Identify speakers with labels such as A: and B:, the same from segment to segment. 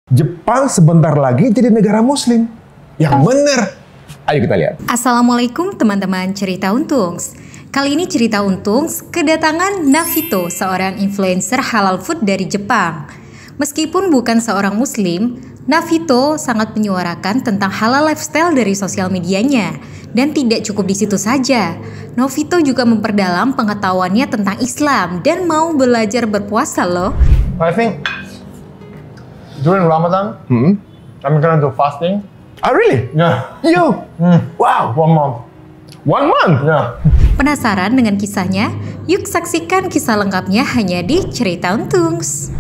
A: Jepang sebentar lagi jadi negara muslim. Yang bener. Ayo kita lihat.
B: Assalamualaikum teman-teman Cerita Untungs. Kali ini Cerita Untungs kedatangan Navito, seorang influencer halal food dari Jepang. Meskipun bukan seorang muslim, Navito sangat menyuarakan tentang halal lifestyle dari sosial medianya. Dan tidak cukup di situ saja, Navito juga memperdalam pengetahuannya tentang Islam dan mau belajar berpuasa loh.
C: I think during Ramadan, I'm gonna do fasting.
A: Oh really?
C: Yeah.
A: You? Wow.
C: 1 month.
A: 1 month?
C: Yeah.
B: Penasaran dengan kisahnya? Yuk saksikan kisah lengkapnya hanya di Cerita Untungs.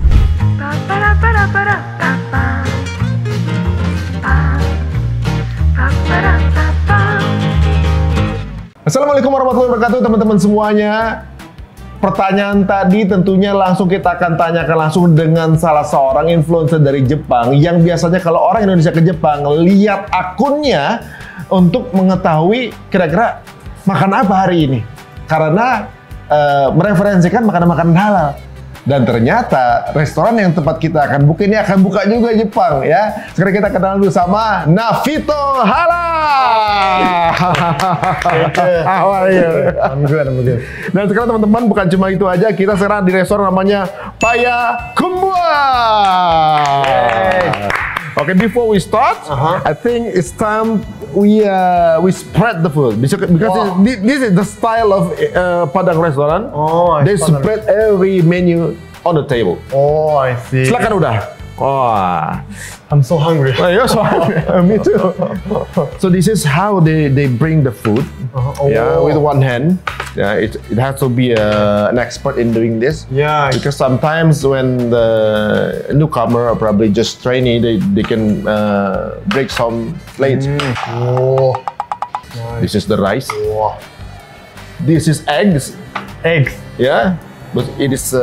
A: Assalamualaikum warahmatullahi wabarakatuh teman-teman semuanya. Pertanyaan tadi tentunya langsung kita akan tanyakan langsung dengan salah seorang influencer dari Jepang yang biasanya kalau orang Indonesia ke Jepang lihat akunnya untuk mengetahui kira-kira makan apa hari ini, karena mereferensikan makanan-makanan halal. Dan ternyata restoran yang tempat kita akan buka ini akan buka juga Jepang ya. Sekarang kita kenal dulu sama Navito. Halal. How are you?
C: I'm good.
A: Dan sekarang teman-teman bukan cuma itu aja, kita sekarang di restoran namanya Okay, before we start, I think it's time we spread the food because this is the style of Padang restaurant.
C: Oh,
A: they spread every menu on the table.
C: Oh, I see.
A: Silakan udah. Wah,
C: I'm so hungry.
A: oh, you're so hungry. Me too. So this is how they bring the food. Yeah, with one hand. Yeah, it has to be an expert in doing this.
C: Yeah,
A: because sometimes when the newcomer or probably just trainee, they can break some plates.
C: Oh,
A: This is the rice.
C: wow.
A: This is eggs.
C: Eggs.
A: Yeah, but it is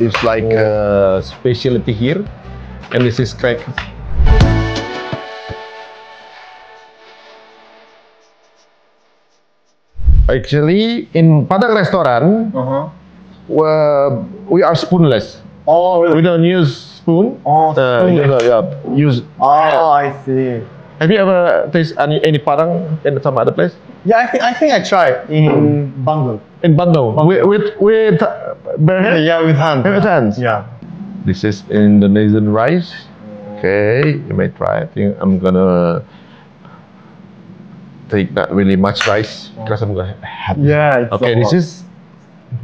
A: it's like a specialty here, and this is crackers. Actually, in Padang restaurant, we are spoonless.
C: Oh,
A: We
C: really?
A: don't use spoon.
C: Oh, spoonless.
A: Use.
C: Oh, I see.
A: Have you ever tasted any Padang in some other place?
C: Yeah, I think I tried in Bangkok.
A: In Bandung, with bare hand?
C: Yeah, with hand.
A: With hands.
C: Yeah.
A: This is Indonesian rice. Okay, you may try. I think I'm gonna take not really much rice because I'm gonna have.
C: Yeah. It's
A: Okay, this is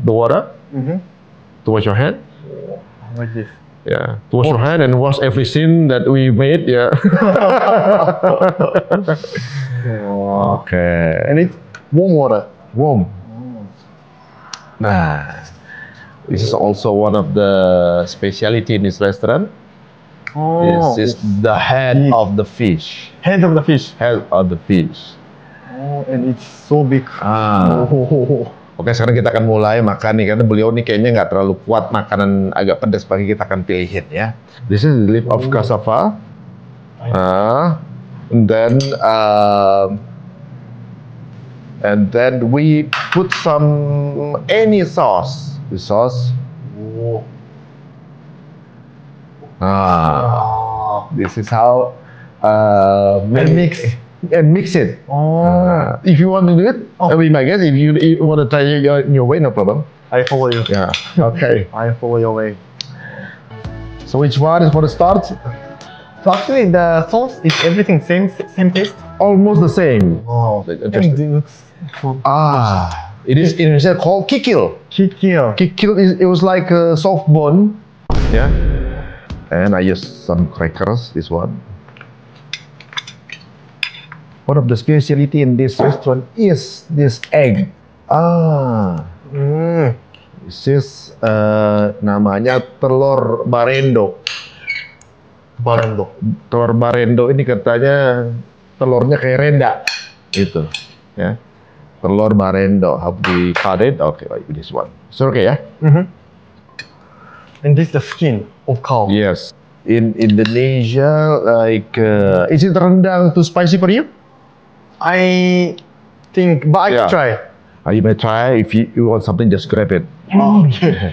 A: the water to wash your hand.
C: Like this.
A: Yeah, to wash your hand and wash everything that we made. Yeah. Okay.
C: And it's warm water.
A: Warm. Nah, this is also one of the specialty in this restaurant.
C: Oh.
A: This is the head of the fish.
C: Head of the fish.
A: Head of the fish.
C: Oh, and it's so big. Oh.
A: Oke, sekarang kita akan mulai makan nih, karena beliau nih kayaknya nggak terlalu kuat makanan agak pedas, pagi kita akan pilihin ya. This is the leaf of cassava. And then we put some any sauce. The sauce. This is how mix it. If you want to do it, I mean, I guess if you want to try your way, no problem.
C: I follow you.
A: Yeah. Okay.
C: I follow your way.
A: So which one is for the start?
C: So actually, the sauce is everything same taste.
A: Almost the same.
C: Oh,
A: Just-
C: it looks so
A: It is in Indonesia called kikil.
C: Kikil.
A: Kikil is it was like a soft bone. Yeah. And I use some crackers. This one. One of the specialty in this restaurant is this egg. This is namanya telur barendo. Telur barendo ini katanya telurnya kayak renda, gitu, ya. Telur barendo. How do we cut it? Okay, like this one. So okay, ya.
C: And this is the skin of cow.
A: Yes. In Indonesia, like, is it rendang too spicy for you?
C: I think, but I can try.
A: You may try. If you want something, just grab it.
C: Okay.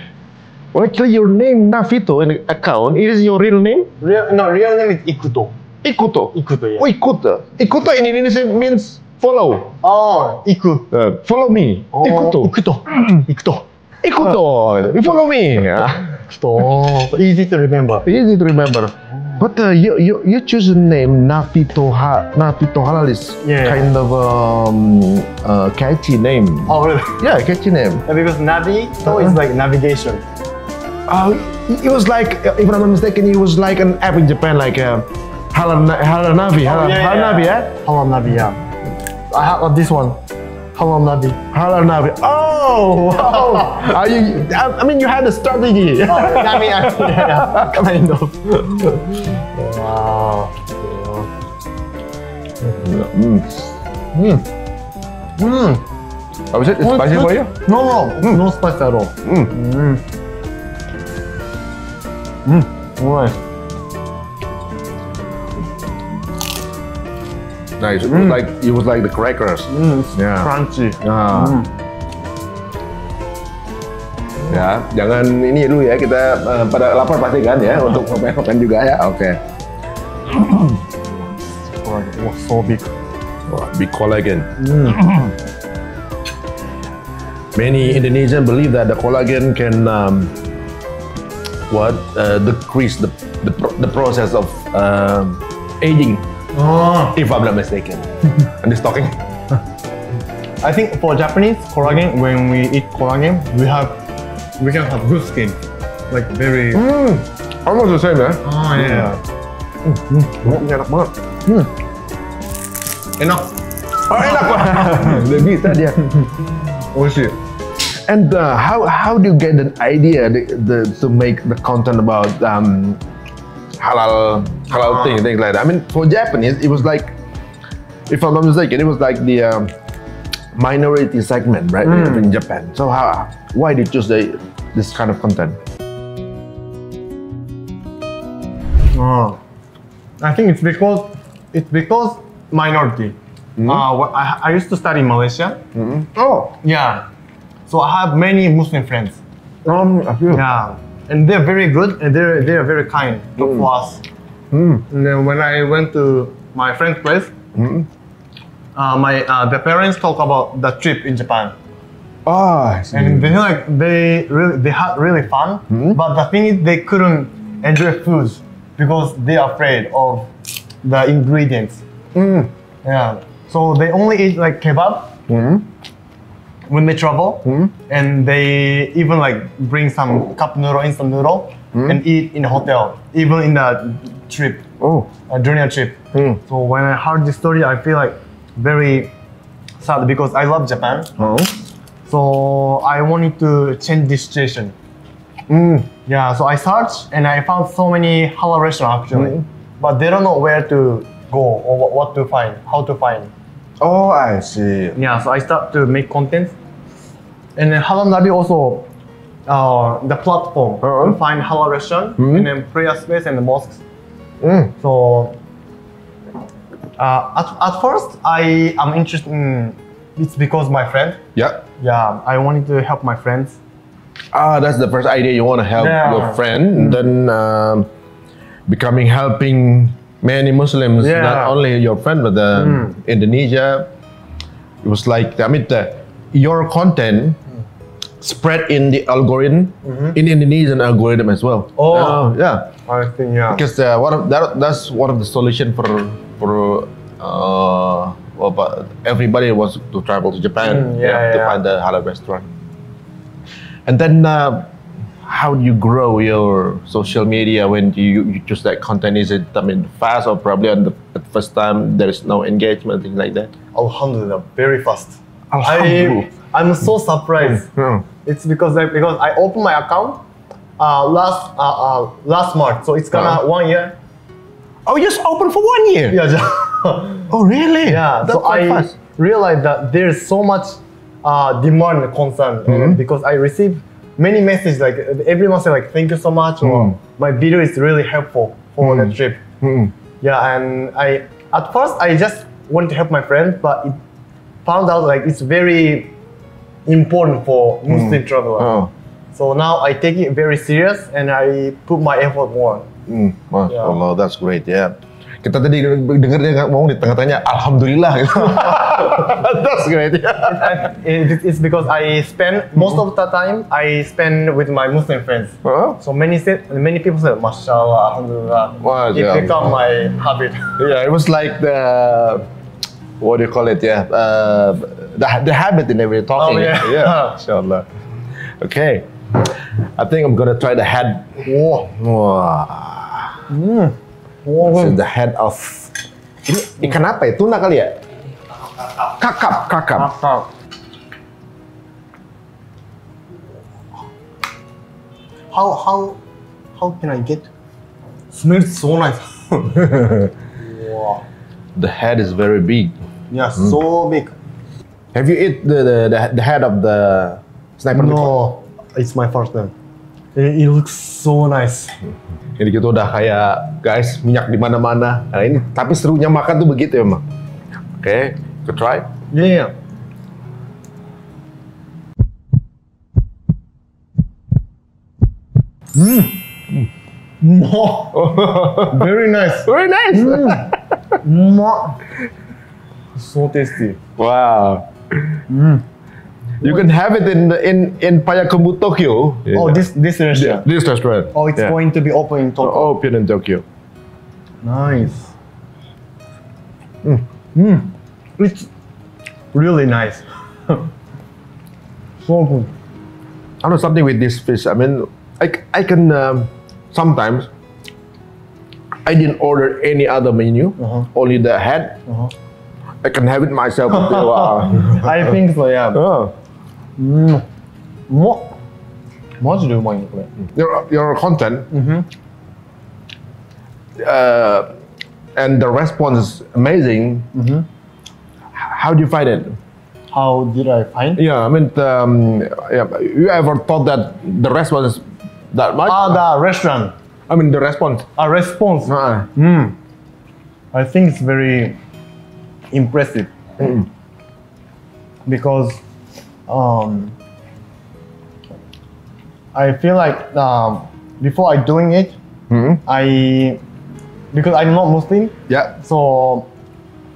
A: Well, actually, your name Navito in the account is your real name?
C: Real name is Ikuto.
A: Ikuto.
C: Ikuto, yeah.
A: Oh, Ikuto. Ikuto in Indonesia means follow.
C: Oh, Iku.
A: Follow me.
C: Oh,
A: Ikuto.
C: Ikuto.
A: Ikuto. Follow me.
C: Ikuto. Easy to remember.
A: Easy to remember. But you choose the name Navito Halal is kind of catchy name.
C: Oh, really?
A: Yeah, catchy name.
C: Because Navito is like navigation.
A: It was like, if I'm not mistaken, it was like an app in Japan, like Halal Navi. Halal Navi, yeah?
C: Halal Navi, yeah. I have this one. Halal Navi.
A: Halal Navi. Oh, wow. I mean, you had a strategy.
C: I mean, yeah, kind of. Wow.
A: Was it spicy for you?
C: No, no spice at all. Nice.
A: Nice. It was like the crackers. Yeah.
C: Crunchy.
A: Ya, jangan ini dulu ya, kita pada lapar pasti kan ya, untuk makan juga ya. Oke.
C: Oh, so big.
A: Oh, big collagen. Many Indonesians believe that the collagen can decrease the process of aging. If I'm not mistaken. I'm just talking.
C: I think for Japanese collagen, when we eat collagen, we can have good skin, like very.
A: Almost the same, ya?
C: Oh yeah.
A: Enak banget.
C: Enak.
A: Oh, enak banget. Udah bisa dia.
C: Oishi.
A: And how do you get an idea to make the content about halal things like that? I mean, for Japanese, it was like, if I'm not mistaken, it was like the minority segment, right, in Japan. So why did you choose this kind of content?
C: I think it's because minority. I used to study in Malaysia.
A: Oh,
C: yeah. So I have many Muslim friends.
A: I feel.
C: Yeah, and they're very good and they're very kind to us. And then when I went to my friend's place, the parents talk about the trip in Japan.
A: Oh, I see.
C: And they had really fun. But the thing is, they couldn't enjoy foods because they are afraid of the ingredients. Yeah, so they only eat like kebab when they travel, and they even like bring some cup noodle, instant noodle, and eat in the hotel, even in the trip, during a trip. So when I heard this story, I feel like very sad because I love Japan. So I wanted to change this situation. Yeah, so I searched and I found so many halal restaurants actually, but they don't know where to go or what to find, how to find.
A: Oh, I see.
C: Yeah, so I start to make content, and then Halal Nabi also the platform to find halal restaurant and then prayer space and the mosques. So at first I am interested in it's because my friend. Yeah, I wanted to help my friends.
A: That's the first idea. You want to help your friend, then helping many Muslims, not only your friend, but Indonesia. It was like, I mean, your content spread in the algorithm, in Indonesian algorithm as well. Yeah.
C: I think,
A: because that's one of the solution for everybody wants to travel to Japan to find a halal restaurant. And then how do you grow your social media when you choose that content? Is it, I mean, fast or probably at the first time there is no engagement, things like that?
C: Alhamdulillah, very fast.
A: Alhamdulillah.
C: I'm so surprised. It's because I opened my account last March, so it's gonna 1 year.
A: Oh, you just opened for 1 year?
C: Yeah.
A: Oh, really?
C: Yeah.
A: That's
C: so I
A: fast.
C: realized that there's so much demand and concern because I receive many messages like everyone say like thank you so much or my video is really helpful for the trip. Yeah, and at first I just wanted to help my friends, but it found out like it's very important for Muslim traveler. So now I take it very serious and I put my effort more.
A: MasyaAllah, that's great, yeah. Kita tadi dengar dia ngomong di tengah-tengahnya, Alhamdulillah. That's great, yeah.
C: It's because I spend most of the time I spend with my Muslim friends. So many people say, MasyaAllah, Alhamdulillah. It become my habit.
A: Yeah, it was like the, what do you call it? Yeah, the habit in every talking.
C: Oh, yeah.
A: MasyaAllah. Okay, I think I'm gonna try the head. So the head of ini ikan apa ya? Tuna kali ya? Kakap.
C: How can I get? Smells so nice. Wow.
A: The head is very big.
C: Yeah, so big.
A: Have you eat the head of the sniper before?
C: No, it's my first time. It looks so nice.
A: Jadi kita udah kayak guys minyak di mana-mana. Nah ini tapi serunya makan tuh begitu ya, Mak. Oke, kita try.
C: Yeah. Very nice.
A: Very nice.
C: So tasty.
A: Wow. You can have it in Payakumbuh, Tokyo.
C: Oh, this restaurant.
A: Yeah, this restaurant.
C: Oh, it's going to be open in Tokyo.
A: Open in Tokyo.
C: Nice. It's really nice. So good.
A: I know something with this fish. I mean, I can sometimes I didn't order any other menu, only the head. I can have it myself.
C: I think so, yeah.
A: Your content and the response is amazing. How do you find it?
C: How did I find?
A: Yeah, I mean, you ever thought that the response is that much?
C: The restaurant.
A: I mean, the response.
C: A response. I think it's very impressive because I feel like before I doing it, because I'm not Muslim.
A: Yeah.
C: So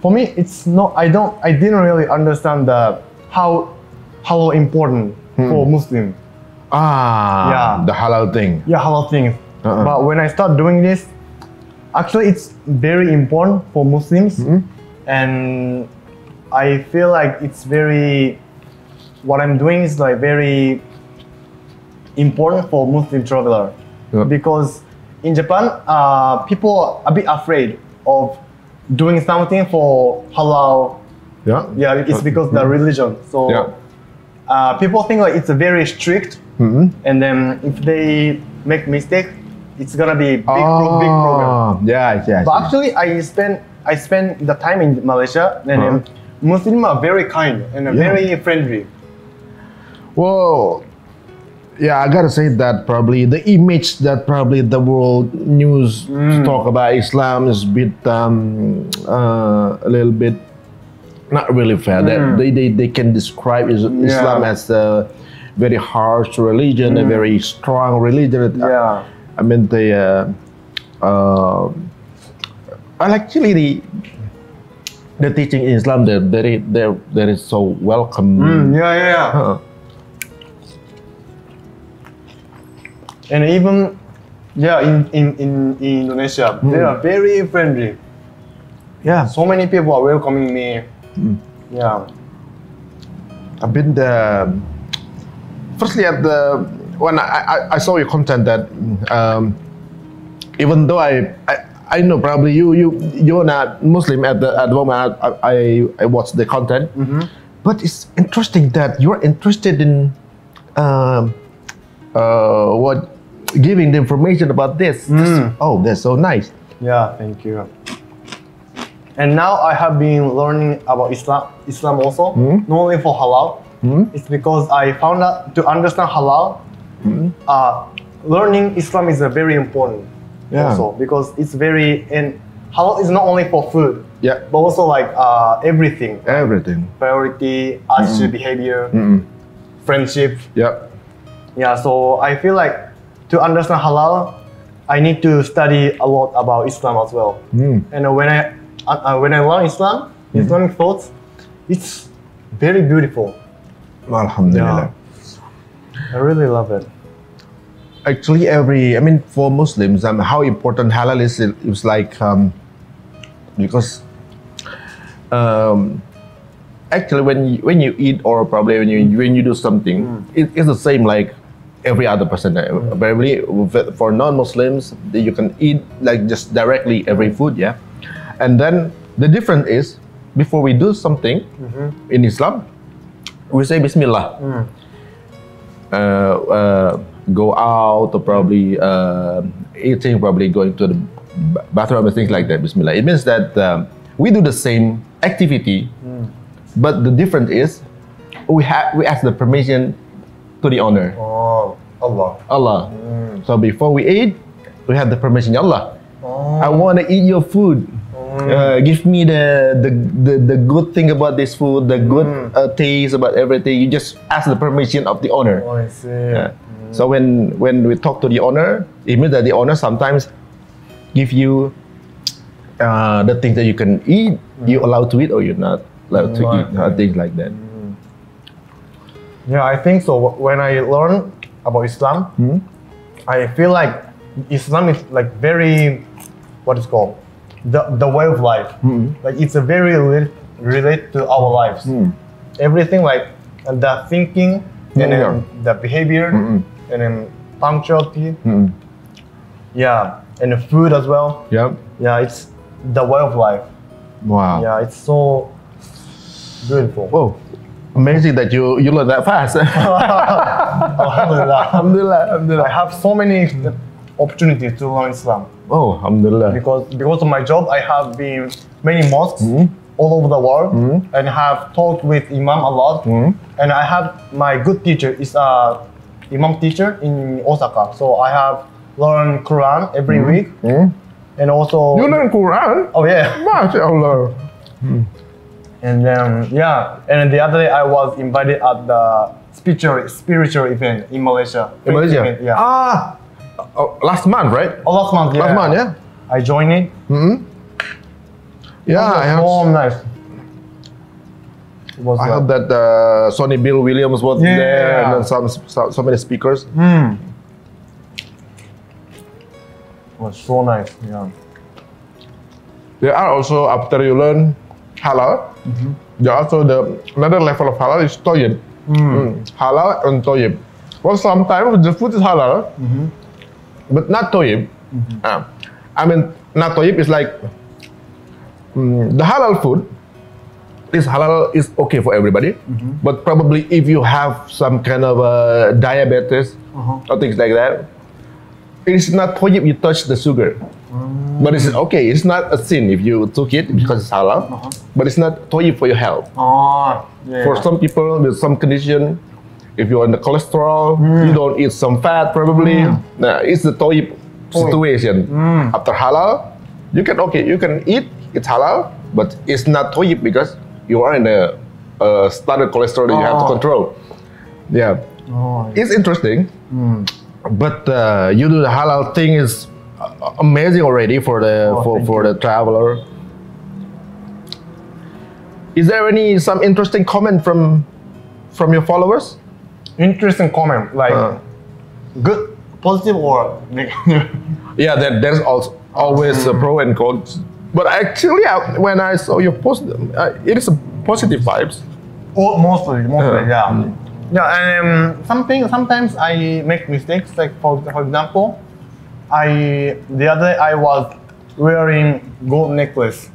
C: for me, it's not. I didn't really understand how important for Muslim.
A: Yeah. The halal thing.
C: Yeah, halal things. But when I start doing this, actually, it's very important for Muslims, and I feel like it's very. What I'm doing is like very important for Muslim traveler, because in Japan, people are a bit afraid of doing something for halal. Yeah, it's because the religion. So people think like it's a very strict, and then if they make mistake, it's gonna be big problem.
A: Yeah.
C: But actually, I spend the time in Malaysia, and Muslims are very kind and very friendly.
A: Well, yeah, I gotta say that probably the image that probably the world news talk about Islam is a bit a little bit not really fair. That they can describe Islam as a very harsh religion, a very strong religion.
C: Yeah.
A: I mean well, actually the teaching in Islam that is so welcome.
C: Yeah. And even in Indonesia, they are very friendly.
A: Yeah.
C: So many people are welcoming me. Yeah.
A: I've been there. Firstly, when I saw your content that even though I know probably you're not Muslim at the moment. I watched the content, but it's interesting that you're interested in giving the information about this. Oh, that's so nice.
C: Yeah, thank you. And now I have been learning about Islam also, not only for halal. It's because I found out to understand halal, learning Islam is very important. Also because it's and halal is not only for food, but also like everything.
A: Everything.
C: Priority, attitude, behavior, friendship. Yeah, so I feel like to understand halal, I need to study a lot about Islam as well. And when I learn Islam, Islamic thoughts, it's very beautiful.
A: Alhamdulillah.
C: Yeah. I really love it.
A: Actually, for Muslims, how important halal is, it's like, because actually when you eat, or probably when you do something, it's the same like every other person. Probably for non-Muslims, you can eat like just directly every food, yeah. And then the difference is, before we do something in Islam, we say Bismillah. Go out, or probably eating, probably going to the bathroom and things like that. Bismillah. It means that we do the same activity, but the difference is we ask the permission to the owner.
C: Oh, Allah.
A: So before we eat, we have the permission. Allah, I want to eat your food. Give me the good thing about this food, the good taste about everything. You just ask the permission of the owner.
C: Oh, I see.
A: So when we talk to the owner, it means that the owner sometimes give you the things that you can eat, you allowed to eat, or you're not allowed to eat, things like that.
C: Yeah, I think so. When I learn about Islam, I feel like Islam is like very, what is called, the way of life. Like it's a very relate to our lives. Everything, like the thinking, and then the behavior, and then punctuality. Yeah, and the food as well.
A: Yeah.
C: Yeah, it's the way of life.
A: Wow.
C: Yeah, it's so beautiful.
A: Whoa. Amazing that you learn that fast.
C: Alhamdulillah.
A: Alhamdulillah.
C: I have so many opportunities to learn Islam.
A: Oh, Alhamdulillah.
C: Because of my job, I have been many mosques all over the world, and have talked with Imam a lot. And I have my good teacher is a Imam teacher in Osaka. So I have learned Quran every week, and also
A: You learn Quran?
C: oh yeah.
A: MasyaAllah.
C: And then and then the other day I was invited at the spiritual event in Malaysia.
A: In Malaysia?
C: Event, yeah.
A: Last month, right?
C: Oh, last month. Yeah.
A: Last month, yeah.
C: I joined it.
A: Yeah, I have.
C: So nice. It was
A: I heard that Sonny Bill Williams was there, and then so many speakers.
C: It was so nice. Yeah.
A: There are also, after you learn halal, there are also another level of halal is toyib. Halal and toyib. Well, sometimes the food is halal, but not toyib. Not toyib is like the halal food is okay for everybody, but probably if you have some kind of diabetes or things like that, it is not toyib. You touch the sugar. But it's okay, it's not a sin if you took it because it's halal, but it's not toyib for your health. For some people with some condition, if you're on the cholesterol, you don't eat some fat probably. It's the toyib situation. After halal, you can eat, it's halal, but it's not toyib because you are in a standard cholesterol that you have to control. Yeah, it's interesting, but you do the halal thing is amazing already for the traveler. Is there some interesting comment from your followers?
C: Interesting comment, like good, positive, or negative?
A: Yeah, there's also always a pro and cons. But actually, when I saw your post, it is a positive vibes.
C: Oh, mostly, yeah. Yeah, and sometimes I make mistakes. Like for example, the other day I was wearing gold necklace,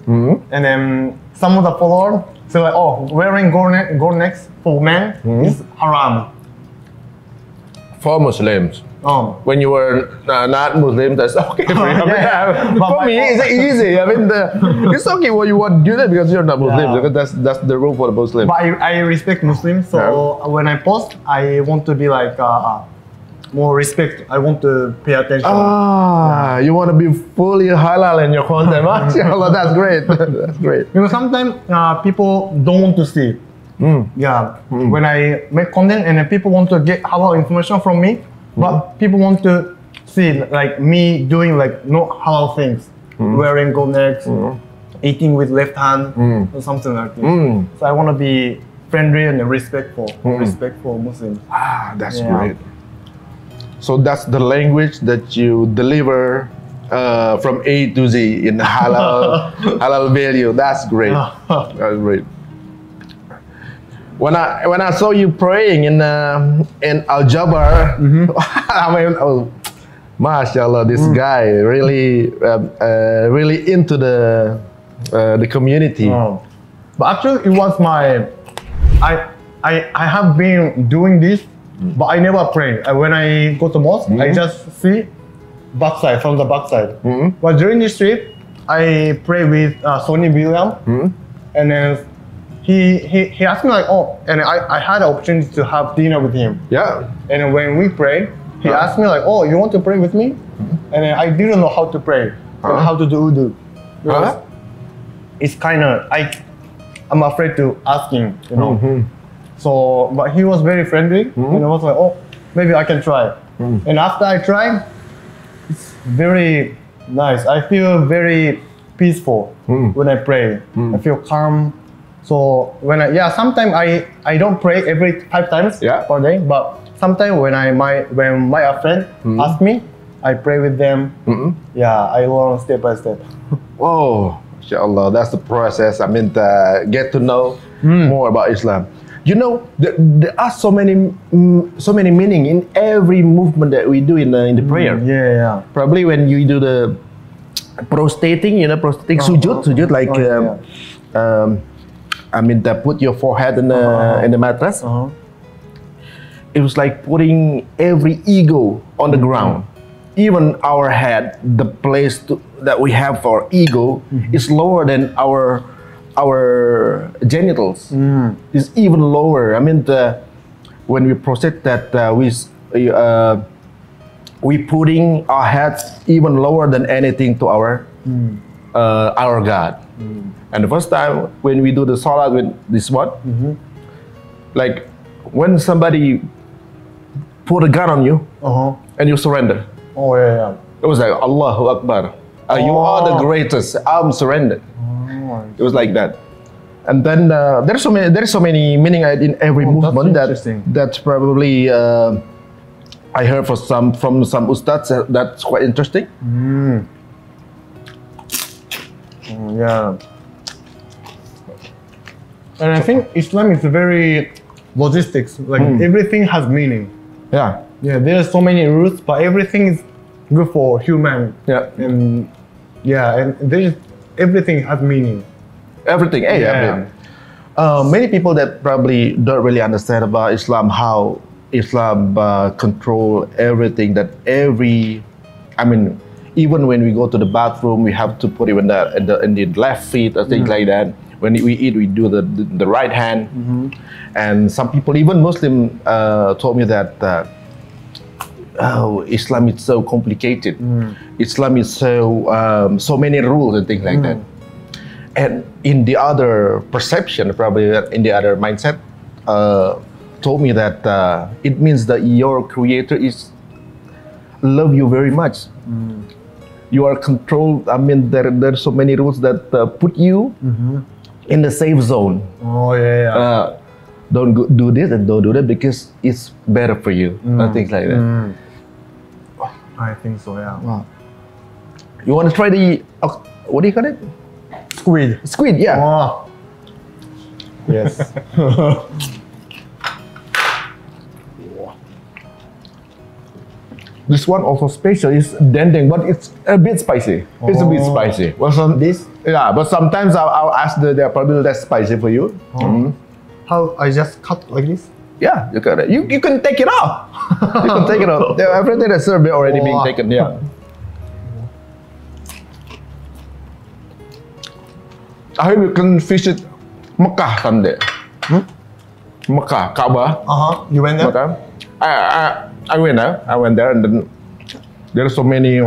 C: and then some of the followers say like, "Oh, wearing gold necklace for men is haram."
A: For Muslims. When you were not Muslim, that's okay. For me, it's easy. It's okay when you want to do that because you're not Muslim. Because that's the rule for the Muslim.
C: But I respect Muslims, so when I post, I want to be like more respect. I want to pay attention.
A: You want to be fully halal in your content. MasyaAllah, that's great. That's great.
C: Because sometimes people don't want to see. Yeah, when I make content and then people want to get halal information from me, but people want to see like me doing like no halal things, wearing gold necks, eating with left hand, or something like this. So I want to be friendly and respectful Muslims.
A: Ah, that's great. So that's the language that you deliver from A to Z in halal halal value. That's great. That's great. When I saw you praying in Al Jabar, I mean, oh, MasyaAllah, this guy really really into the community.
C: But actually, it was my I have been doing this, but I never pray. When I go to mosque, I just see backside from the backside. But during this trip, I pray with Sonny William, and then he asked me like, oh, and I had the opportunity to have dinner with him.
A: Yeah.
C: And when we prayed, he asked me like, oh, you want to pray with me? And then I didn't know how to pray and how to do wudu. It's kind of I'm afraid to ask him, you know. So, but he was very friendly, and I was like, oh, maybe I can try. And after I tried, it's very nice. I feel very peaceful when I pray. I feel calm. So when sometimes I don't pray every 5 times per day, but sometimes when my friend ask me, I pray with them. Yeah, I learn step by step.
A: Oh, inshallah, that's the process. I mean, get to know more about Islam. You know, there are so many meaning in every movement that we do in the prayer.
C: Yeah.
A: Probably when you do the prostrating, sujud, like I mean, put your forehead in the mattress. It was like putting every ego on the ground. Even our head, the place that we have for ego, is lower than our genitals. Is even lower. I mean, when we prostrate that, we putting our heads even lower than anything to our God. And the first time when we do the salat with this one, like when somebody put a gun on you and you surrender.
C: Oh yeah.
A: It was like Allahu Akbar. You are the greatest. I'm surrendered. It was like that. And then there's so many meaning in every movement that's probably I heard from some ustads that's quite interesting.
C: Yeah. And I think Islam is very logistics. Like everything has meaning.
A: Yeah.
C: Yeah. There are so many rules, but everything is good for human.
A: Yeah.
C: And everything has meaning.
A: Everything. Many people that probably don't really understand about Islam, how Islam control everything. I mean, even when we go to the bathroom, we have to put it in the left feet or things like that. When we eat, we do the right hand. And some people, even Muslim, told me that Islam is so complicated. Islam is so many rules and things like that. And in the other perception, probably in the other mindset, told me that it means that your creator love you very much. You are controlled. I mean, there's so many rules that put you in the safe zone.
C: Oh yeah.
A: Don't do this and don't do that because it's better for you. Things like that.
C: I think so. Yeah.
A: Wow. You want to try the what do you call it?
C: Squid.
A: Squid. Yeah.
C: Oh. Yes.
A: This one also special is dendeng, but it's a bit spicy. It's a bit spicy. Well, but sometimes I'll ask they're probably less spicy for you.
C: How I just cut like this?
A: Yeah, you can. You can take it off. You can take it off. Everything that's served already being taken. Yeah. I hope you can visit Mecca someday. Mecca, Kaaba.
C: You went there?
A: Mecca. I went there. I went there, and then there are so many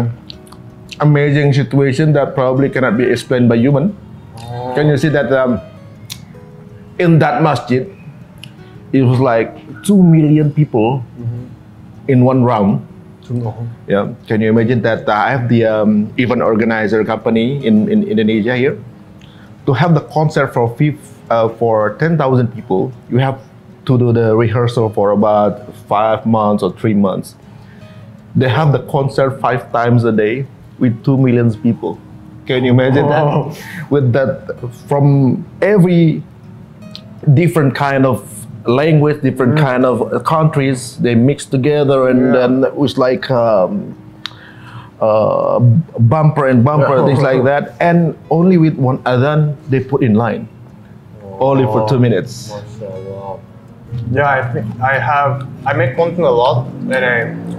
A: amazing situations that probably cannot be explained by human. Can you see that in that masjid it was like 2 million people in one round. Yeah, can you imagine that? I have the event organizer company in Indonesia here. To have the concert for 10,000 people, you have to do the rehearsal for about 5 months or 3 months. They have the concert 5 times a day with 2 million people. Can you imagine that? With that, from every different kind of language, different kind of countries, they mix together, and then it was like bumper and bumper, things like that. And only with one adhan, they put in line. Only for 2 minutes.
C: Yeah, I think I make content a lot, and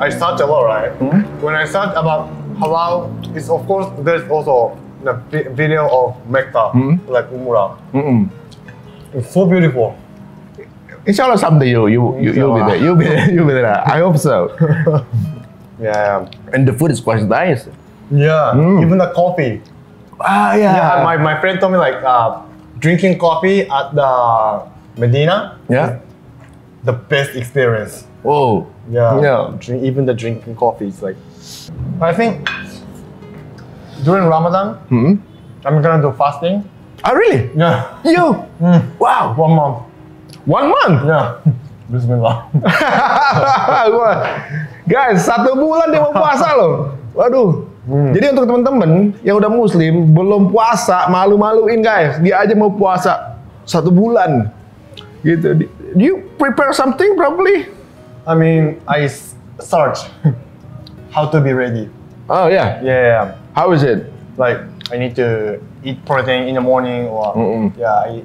C: I search a lot, right? When I search about halal, it's of course there's also the video of Mecca, like Umrah. It's so beautiful.
A: Inshallah, someday you'll be there. You'll be there. I hope so.
C: Yeah.
A: And the food is quite nice.
C: Yeah. Even the coffee.
A: Ah, yeah.
C: Yeah. My friend told me like drinking coffee at the Medina.
A: Yeah.
C: The best experience.
A: Oh.
C: Yeah.
A: Yeah.
C: Even the drinking coffee is like. I think during Ramadan, I'm gonna do fasting.
A: Oh, really?
C: Yeah.
A: You? Wow.
C: 1 month.
A: 1 month?
C: Yeah. Bismillah.
A: Guys, 1 bulan dia mau puasa loh. Waduh. Jadi untuk teman-teman yang udah muslim belum puasa, malu-maluin guys. Dia aja mau puasa 1 bulan. Gitu. Do you prepare something probably?
C: I mean, I search how to be ready.
A: Oh yeah.
C: Yeah.
A: How is it?
C: Like I need to eat protein in the morning, or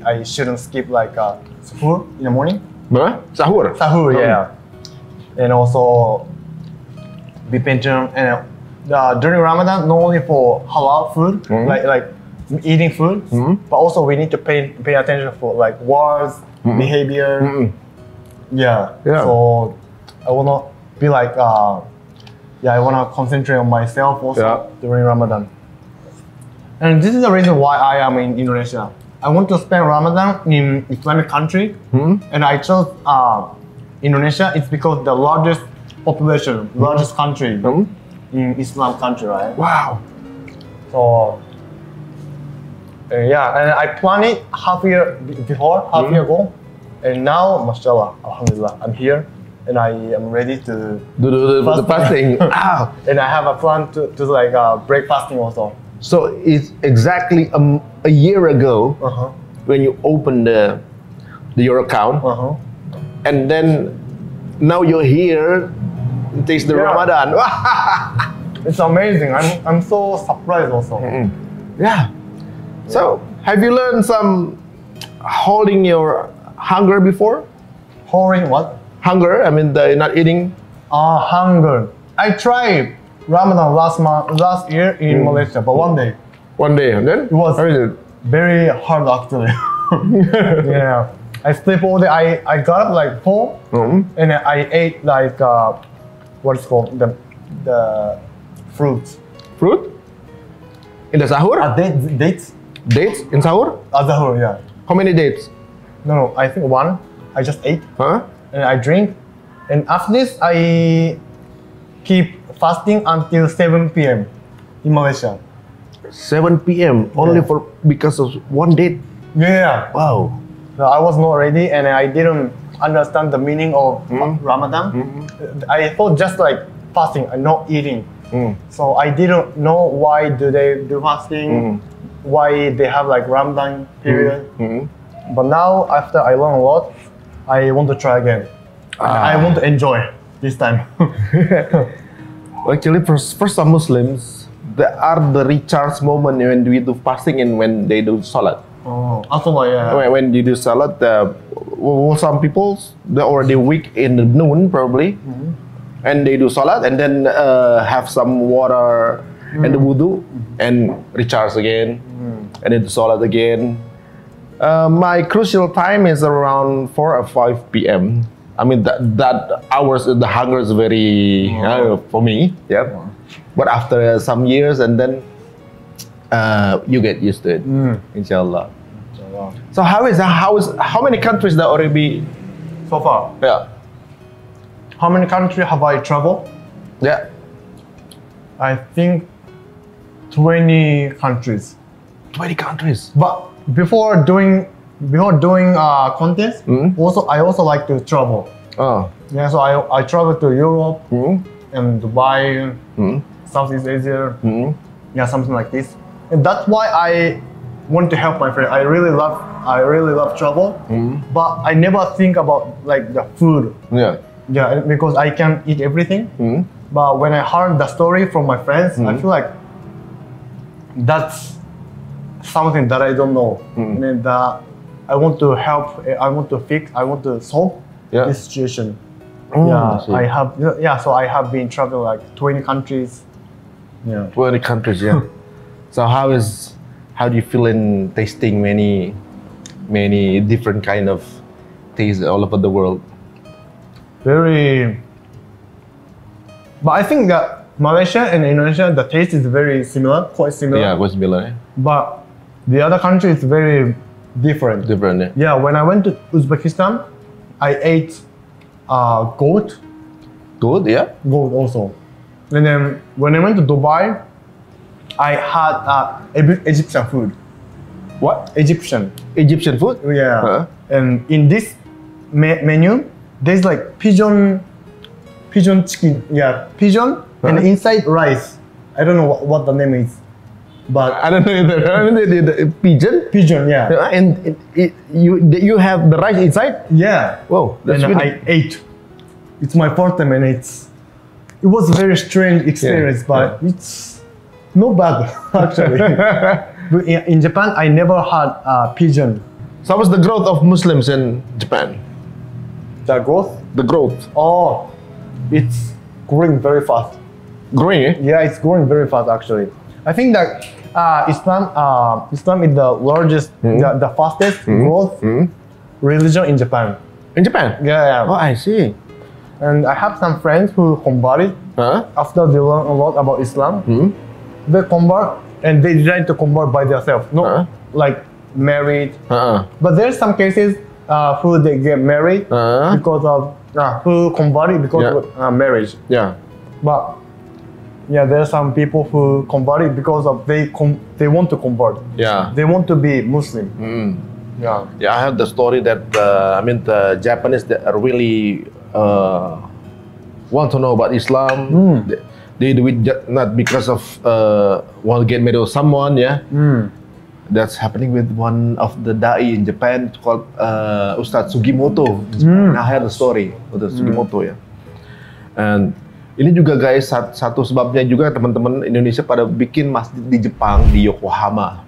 C: I shouldn't skip like sahur in the morning.
A: Sahur.
C: Sahur, yeah. And also be patient, and during Ramadan, not only for halal food, like eating food, but also we need to pay attention for like words, behavior. Yeah. So I wanna be like I wanna concentrate on myself also during Ramadan. And this is the reason why I am in Indonesia. I want to spend Ramadan in Islamic country, and I chose Indonesia. It's because the largest population, largest country in Islam country, right?
A: Wow.
C: So yeah, and I planned it half year ago, and now, mashallah, alhamdulillah, I'm here, and I am ready to
A: do the fasting.
C: And I have a plan to like break fasting also.
A: So it's exactly a year ago when you opened your account, and then now you're here. It takes the Ramadan.
C: It's amazing. I'm so surprised also.
A: Yeah. So have you learned some holding your hunger before?
C: Holding what?
A: Hunger. I mean, not eating.
C: Hunger. I tried Ramadan last year in Malaysia, but one day.
A: One day, and then
C: it was very hard actually. Yeah. I sleep all day. I got up like 4, and I ate like what's called the fruits.
A: Fruit? In the sahur?
C: Dates.
A: Dates in sahur?
C: Sahur, yeah.
A: How many dates?
C: No, I think 1. I just ate.
A: Huh?
C: And I drink. And after this, I keep fasting until 7 p.m. in Malaysia.
A: 7 p.m. only for because of 1 date?
C: Yeah.
A: Wow.
C: So I was not ready, and I didn't understand the meaning of Ramadan. I thought just like fasting and not eating. So I didn't know why do they do fasting, why they have like Ramadan period. But now after I learn a lot, I want to try again. I want to enjoy this time.
A: Actually, for some Muslims, there are the recharge moment when we do fasting and when they do salat. When you do salat, some people they're already weak in the noon probably, and they do salat and then have some water and the wudu and recharge again, and then do salat again. My crucial time is around 4 or 5 p.m. I mean that hours the hunger is very for me. But after some years and then you get used to it, inshallah. So how many countries that already
C: so far.
A: Yeah.
C: How many countries have I traveled?
A: Yeah.
C: I think 20 countries.
A: 20 countries.
C: But before doing contest, I also like to travel.
A: Oh.
C: Yeah, so I traveled to Europe and Dubai, Southeast Asia. Yeah, something like this. And that's why I want to help my friend. I really love travel, but I never think about like the food.
A: Yeah.
C: Yeah, because I can eat everything. But when I heard the story from my friends, I feel like that's something that I don't know. And I want to help. I want to fix. I want to solve this situation. I have. Yeah, so I have been traveling like 20 countries. Yeah,
A: 20 countries. Yeah. So how do you feel in tasting many different kind of tastes all over the world?
C: Very. But I think that Malaysia and Indonesia, the taste is very similar, quite similar.
A: Yeah, quite similar. Yeah.
C: But the other country is very different.
A: Different. Yeah.
C: Yeah, when I went to Uzbekistan, I ate goat.
A: Good. Yeah.
C: Goat also. And then when I went to Dubai, I had Egyptian food.
A: What?
C: Egyptian
A: food?
C: Yeah. And in this menu, there's like pigeon chicken. Yeah, pigeon and inside rice. I don't know what the name is, but
A: I don't know either. The pigeon.
C: Pigeon, yeah.
A: And you have the rice inside?
C: Yeah.
A: Whoa, that's
C: and
A: really...
C: I ate. It's my first time, and it was a very strange experience, but it's not bad actually. But in Japan, I never had pigeon.
A: So what's the growth of Muslims in Japan?
C: The growth?
A: The growth.
C: Oh, it's growing very fast.
A: Growing, eh?
C: Yeah, it's growing very fast actually. I think that Islam is the largest, the fastest growth religion in Japan.
A: In Japan?
C: Yeah.
A: Oh, I see.
C: And I have some friends who converted after they learn a lot about Islam. They convert and they decide to convert by themselves, not like married. But there's some cases who they get married because of who converted because of marriage.
A: Yeah.
C: But yeah, there are some people who converted because of they want to convert.
A: Yeah.
C: They want to be Muslim. Yeah.
A: Yeah, I heard the story that the Japanese that are really want to know about Islam. They do it not because of want to get married with someone. Yeah. That's happening with one of the dai in Japan called Ustadz Sugimoto. I heard the story of the Sugimoto ya. And ini juga guys satu sebabnya juga teman-teman Indonesia pada bikin masjid di Jepang di Yokohama.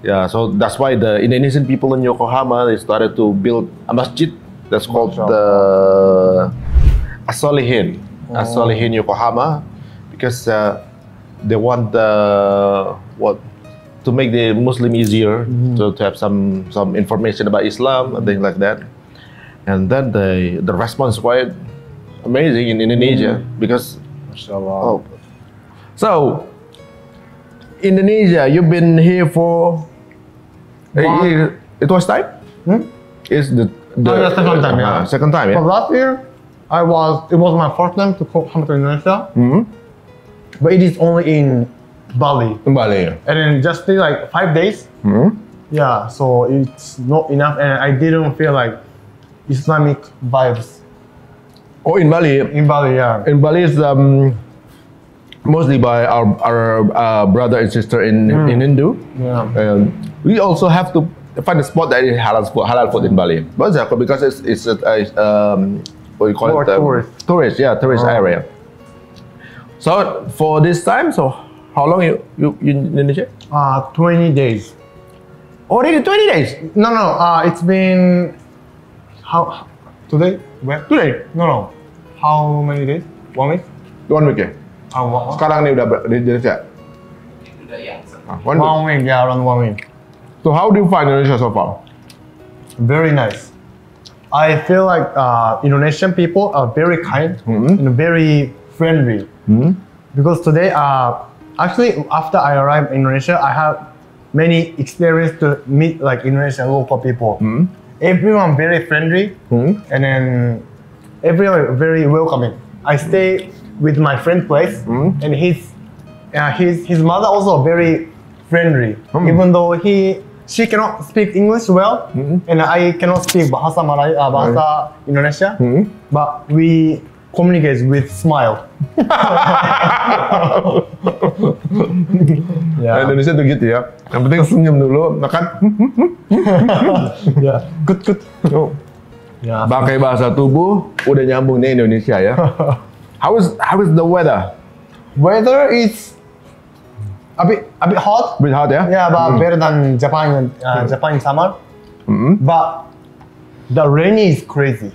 A: Yeah, so that's why the Indonesian people in Yokohama they started to build a masjid that's called the As-Solihin Yokohama because they want to make the Muslim easier to have some information about Islam and things like that. And then the response is quite amazing in Indonesia because
C: Mashallah.
A: So Indonesia, you've been here for it was time? Is the
C: second time, yeah.
A: Second time, yeah.
C: So last year, it was my first time to come to Indonesia. But it is only in Bali.
A: In Bali, yeah.
C: And then just stay like 5 days. Yeah, so it's not enough, and I didn't feel like Islamic vibes.
A: Oh, in Bali?
C: In Bali, yeah.
A: In Bali is mostly by our brother and sister in Hindu. Yeah. And we also have to find a spot that is halal food in Bali. But because it's what you call it? Tourist area. So for this time, so how long you in Indonesia?
C: 20 days.
A: Already 20 days?
C: No, it's been today? Where?
A: Today?
C: No. How many days? 1 week?
A: 1 week ya? Sekarang nih udah di Indonesia?
C: Udah ya. 1 week, yeah, around 1 week.
A: So how do you find Indonesia so far?
C: Very nice. I feel like Indonesian people are very kind and very friendly. Because today, actually after I arrived in Indonesia, I have many experience to meet like Indonesian local people. everyone very friendly, and then everyone very welcoming. I stay with my friend place, and his mother also very friendly, even though she cannot speak English well, and I cannot speak bahasa bahasa Indonesia, but we communicate with smile.
A: Indonesia tuh gitu ya. Yang penting senyum dulu, makan.
C: Good.
A: Pakai bahasa tubuh, udah nyambung nih Indonesia ya. How is the weather?
C: Weather is a bit hot.
A: Bit hot ya?
C: Yeah, but better than Japan. Japan in summer. But the rain is crazy.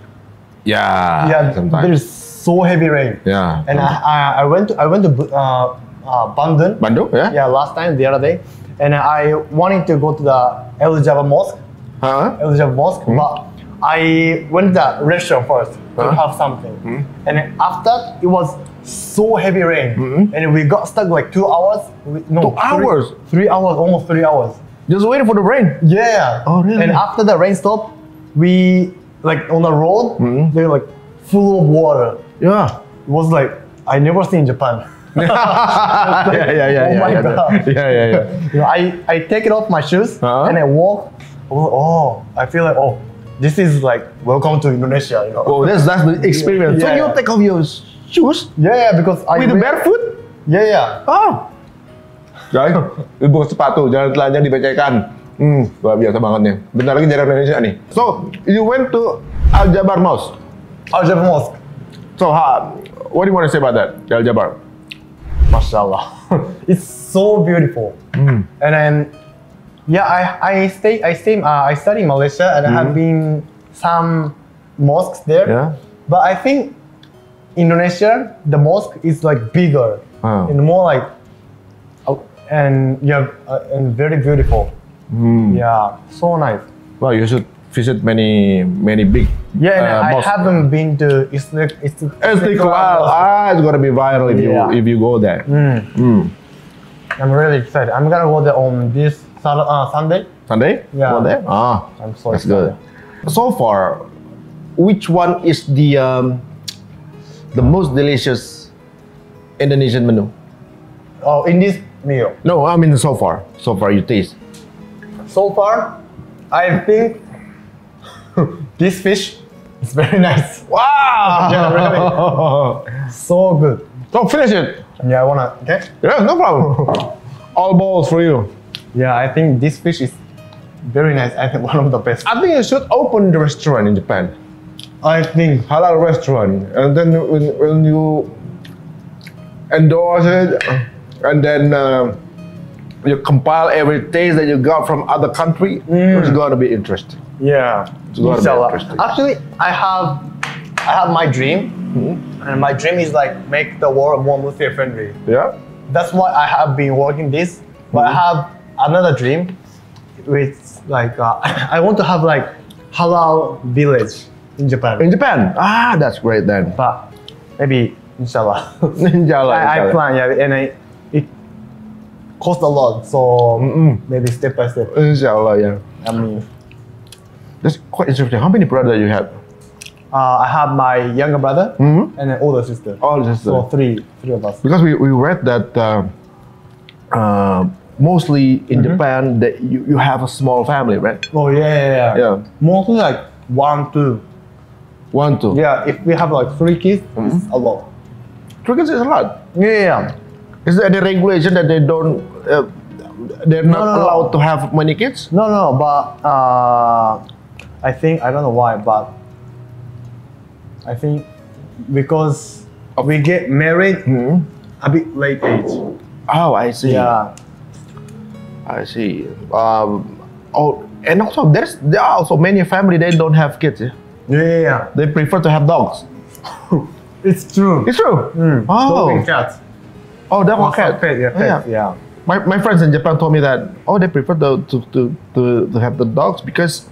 A: Yeah.
C: There's so heavy rain.
A: Yeah.
C: And I went to Bandung.
A: Bandung, yeah?
C: Yeah, last time, the other day, and I wanted to go to the El Jabba Mosque. El Jabba Mosque, but I went to the restaurant first to have something, and after it was so heavy rain, and we got stuck like 2 hours.
A: 2 hours?
C: 3 hours, almost 3 hours.
A: Just waiting for the rain?
C: Yeah.
A: Oh, really?
C: And after the rain stopped, we like on the road, they're like full of water.
A: Yeah.
C: It was like I never seen Japan.
A: Yeah.
C: Oh my God.
A: Yeah.
C: You know, I take it off my shoes and I walk. I feel like this is like welcome to Indonesia. You know.
A: Oh, that's the experience. So you take off your shoes?
C: Yeah, because
A: with barefoot?
C: Yeah.
A: Oh. Guys, buka sepatu, jangan telanjang dibecekkan. Luar biasa banget nih. Bentar lagi jarak Indonesia nih. So, you went to Al Jabar Mosque.
C: Al Jabar Mosque.
A: So, what do you want to say about that, Al Jabar?
C: MasyaAllah. It's so beautiful. And then, I study in Malaysia and I have been some mosques there. Yeah. But I think Indonesia, the mosque is like bigger and more like, and very beautiful. Yeah, so nice.
A: Well, you should visit many big.
C: Yeah, and I haven't been to Istiqlal.
A: It's gonna be viral if you go there.
C: I'm really excited. I'm gonna go there on this Sunday.
A: Sunday?
C: Yeah.
A: Go there?
C: I'm so
A: that's
C: excited.
A: Good. So far, which one is the most delicious Indonesian menu?
C: Oh, in this meal?
A: No, I mean so far you taste.
C: So far, I think this fish is very nice.
A: Wow!
C: Yeah, really. So good.
A: So finish it.
C: Yeah, I wanna. Okay.
A: Yeah, no problem. All balls for you.
C: Yeah, I think this fish is very nice. I think one of the best.
A: I think you should open the restaurant in Japan.
C: I think
A: halal restaurant, and then when you endorse it, and then you compile every taste that you got from other country, it's gonna be interesting.
C: Yeah,
A: it's gonna be interesting.
C: Actually, I have my dream, and my dream is like make the world more Muslim friendly.
A: Yeah,
C: that's why I have been working this. But I have another dream, which like I want to have like halal village in Japan.
A: In Japan? That's great then.
C: But maybe inshallah.
A: Inshallah.
C: I plan, and it costs a lot, so maybe step by step.
A: Inshallah, yeah.
C: I mean,
A: that's quite interesting. How many brothers you have?
C: I have my younger brother and an older sister.
A: Older sister.
C: So three of us.
A: Because we read that mostly in Japan that you have a small family, right?
C: Oh yeah. Mostly like 1, 2.
A: 1, 2.
C: Yeah, if we have like 3 kids, it's a lot.
A: 3 kids is a lot.
C: Yeah.
A: Is there any regulation that they don't? They're not allowed to have many kids?
C: No, but I think I don't know why, but I think because we get married a bit late age.
A: Oh, I see.
C: Yeah.
A: I see. And also there are also many family they don't have kids.
C: Yeah.
A: They prefer to have dogs.
C: It's true.
A: It's true.
C: Oh. Dog and cats.
A: Oh, dog and cat.
C: Yeah.
A: My friends in Japan told me that they prefer to have the dogs because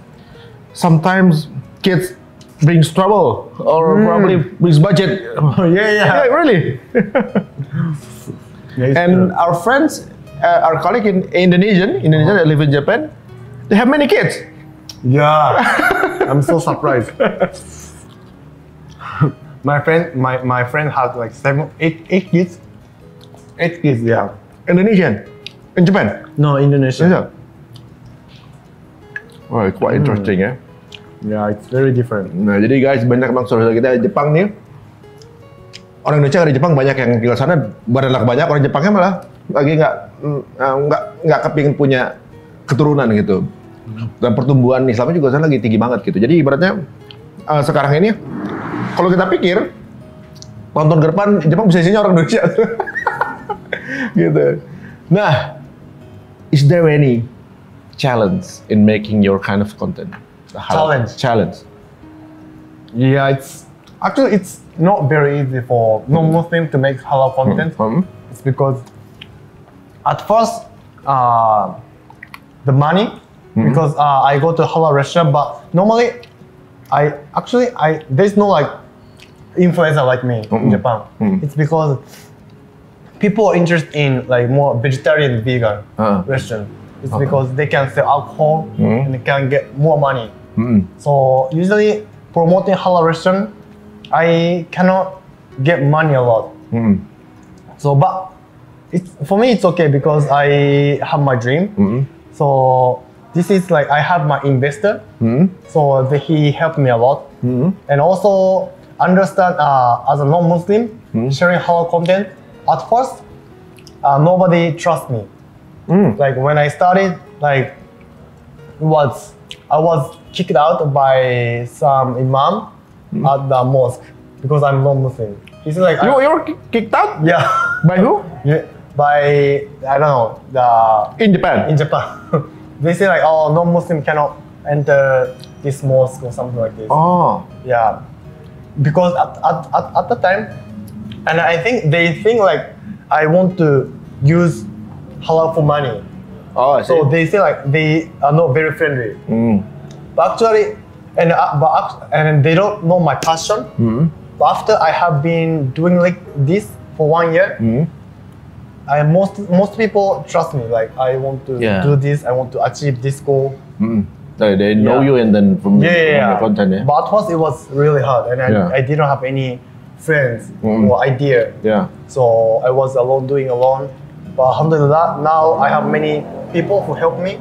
A: sometimes kids brings trouble or probably brings budget.
C: Yeah,
A: really. And our friends, our colleague in Indonesia that live in Japan, they have many kids.
C: Yeah. I'm so surprised. my friend has like 8 kids. 8 kids, yeah.
A: Indonesian? In Japan?
C: No, Indonesia.
A: Yeah. Oh, quite interesting ya.
C: Yeah, it's very different.
A: Nah, jadi guys, banyak emang saudara kita di Jepang nih. Orang Indonesia di Jepang banyak yang tinggal sana, beranak banyak. Orang Jepangnya malah lagi nggak kepingin punya keturunan gitu. Dan pertumbuhan Islamnya juga sana lagi tinggi banget gitu. Jadi ibaratnya sekarang ini, kalau kita pikir tonton ke depan Jepang bisa isinya orang Indonesia. Gitu. Nah, is there any challenge in making your kind of content? Challenge.
C: Yeah, it's not very easy for non-Muslim to make halal content. It's because at first the money, because I go to halal restaurant, but normally there's no like influencer like me in Japan. It's because people are interested in like more vegetarian, vegan restaurant. It's because they can sell alcohol and they can get more money. So usually promoting halal restaurant, I cannot get money a lot. So, but for me it's okay because I have my dream. So this is like I have my investor. So he helped me a lot, and also understand as a non-Muslim sharing halal content. At first, nobody trusts me. Like when I started, like I was kicked out by some imam at the mosque because I'm non-Muslim. He said like
A: you were kicked out?
C: Yeah.
A: By who?
C: Yeah, by I don't know
A: In Japan.
C: in Japan. They say like, oh, non-Muslim cannot enter this mosque or something like this.
A: Oh.
C: Yeah, because at the time, and I think they think like I want to use halal for money.
A: Oh, I see.
C: So they say like they are not very friendly. But actually, and they don't know my passion. But after I have been doing like this for 1 year, most people trust me. Like I want to do this. I want to achieve this goal.
A: They know you and then from your content. Yeah.
C: But at first it was really hard, and I didn't have any friends or idea.
A: Yeah.
C: So I was doing alone. But alhamdulillah, now I have many people who help me.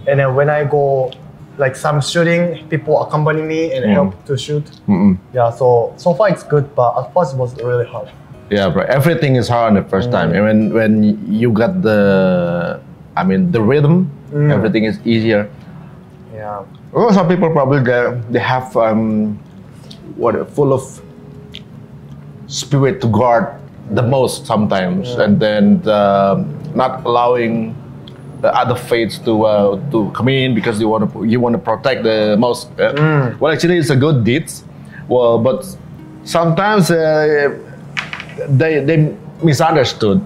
C: And then when I go like some shooting, people accompany me and help to shoot. Yeah, so far it's good, but at first it was really hard.
A: Yeah, bro. Everything is hard the first time, and when you got the rhythm, everything is easier.
C: Yeah.
A: Well, some people probably they have full of spirit to guard the most sometimes, and then not allowing the other faiths to come in because you want to protect the mosque. Well, actually, it's a good deed. Well, but sometimes they misunderstood.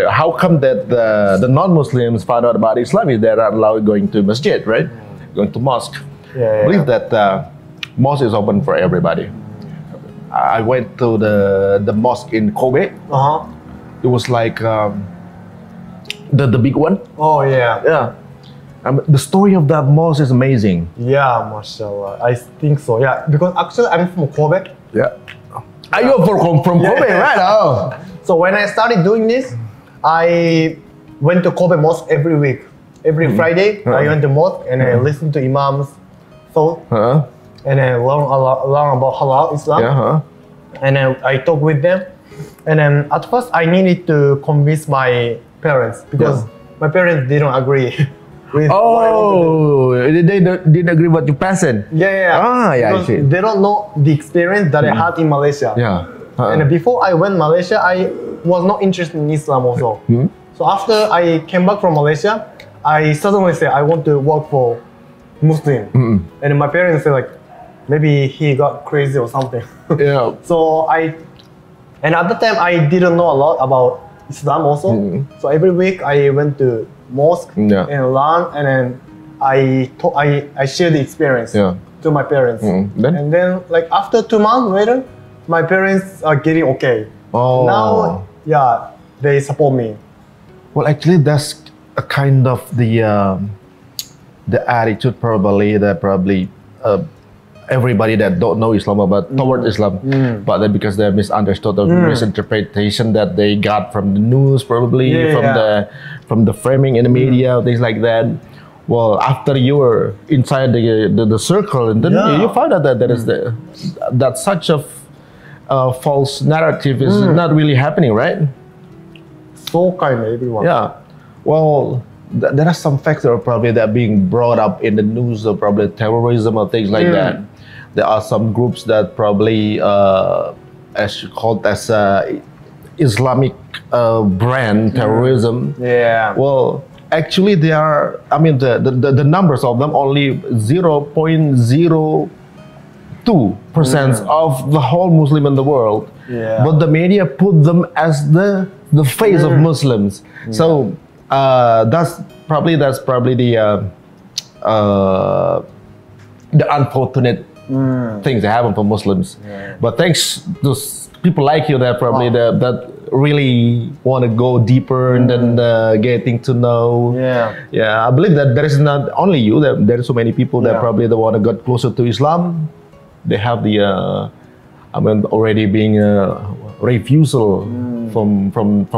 A: How come that the non-Muslims found out about Islam is they're not allowed going to masjid, right? Going to mosque. I believe that mosque is open for everybody. I went to the mosque in Kobe. It was like the big one.
C: Oh yeah.
A: Yeah. The story of that mosque is amazing.
C: Yeah, mashallah. I think so. Yeah, because actually I'm from Kobe.
A: Yeah. Are you from Kobe, right? Oh.
C: So when I started doing this, I went to Kobe mosque every week. Every Friday, I went to mosque and I listened to imams thought, and I learn about halal Islam. And then I talk with them. And then at first I needed to convince my parents because my parents didn't agree with what I want to do.
A: They didn't agree what you passion.
C: I see. They don't know the experience that I had in Malaysia. And before I went Malaysia, I was not interested in Islam also. So after I came back from Malaysia, I suddenly said I want to work for Muslim. And my parents said like, maybe he got crazy or something. So and at the time I didn't know a lot about Islam also. So every week I went to mosque and learn, and then I shared the experience to my parents. And then like after 2 months later, my parents are getting okay. Now, they support me.
A: Well, actually, that's a kind of the attitude probably that everybody that don't know Islam about toward Islam, but then because they misunderstood or misinterpretation that they got from the news, probably from the framing in the media, things like that. Well, after you were inside the circle, and then you found out that there is that such a false narrative is not really happening, right?
C: So kind of everyone.
A: Yeah. Well, there are some facts that are probably that being brought up in the news, or probably terrorism or things like that. There are some groups that probably as called as Islamic brand terrorism.
C: Yeah.
A: Well, actually, they are. I mean, the numbers of them only 0.02% of the whole Muslim in the world.
C: Yeah.
A: But the media put them as the face of Muslims. So that's probably the unfortunate things that happen for Muslims. But thanks to people like you that probably that really want to go deeper and then getting to know. Yeah, I believe that there is not only you, that there are so many people that probably they want to get closer to Islam. They have the I mean, already being refusal from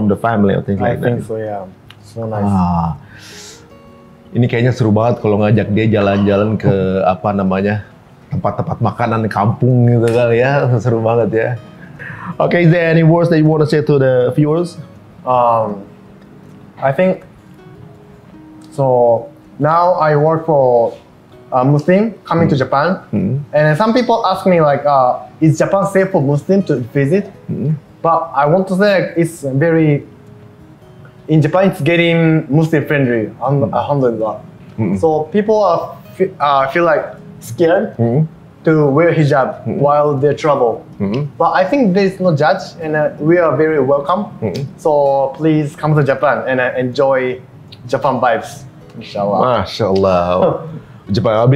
A: the family or things like that.
C: I think so, yeah. So nice.
A: Ini kayaknya seru banget kalau ngajak dia jalan-jalan ke apa namanya, tempat-tempat makanan kampung gitu kali ya. Seru banget ya. Okay, is there any words that you want to say to the viewers?
C: I think so. Now I work for a Muslim coming to Japan, and some people ask me like, "Is Japan safe for Muslim to visit?" But I want to say it's very. In Japan, it's getting Muslim friendly. Alhamdulillah. So people feel like scared to wear hijab while they travel. But I think there is no judge, and we are very welcome. So please come to Japan and enjoy Japan vibes, inshallah.
A: MasyaAllah. Japan.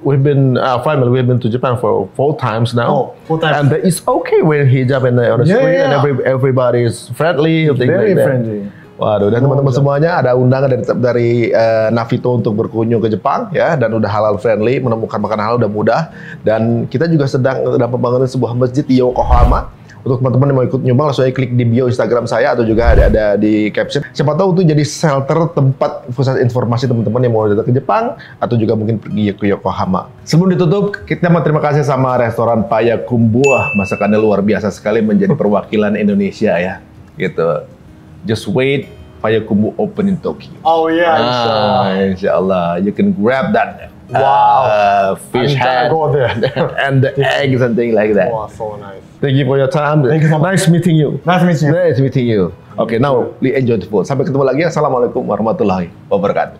A: We've been family. We've been to Japan for 4 times now.
C: 4 times.
A: And it's okay wearing hijab on the street, and everybody is friendly.
C: Very friendly.
A: Waduh, dan teman-teman semuanya ada undangan dari Navito untuk berkunjung ke Jepang ya, dan udah halal friendly, menemukan makanan halal udah mudah, dan kita juga sedang pembangunan sebuah masjid di Yokohama. Untuk teman-teman yang mau ikut nyumbang, langsung aja klik di bio Instagram saya atau juga ada di caption. Siapa tahu itu jadi shelter tempat pusat informasi teman-teman yang mau datang ke Jepang atau juga mungkin pergi ke Yokohama. Sebelum ditutup, kita mau terima kasih sama restoran Payakumbuh. Masakannya luar biasa sekali, menjadi perwakilan Indonesia ya. Gitu. Just wait, Payakumbuh open in Tokyo.
C: Oh yeah,
A: inshallah. You can grab that fish head and the eggs and things like that.
C: Wow, so nice.
A: Thank you for your time.
C: Thank you so much.
A: Nice meeting you.
C: Nice meeting you.
A: Nice meeting you. Okay, now we enjoy the food. Sampai ketemu lagi. Assalamualaikum warahmatullahi wabarakatuh.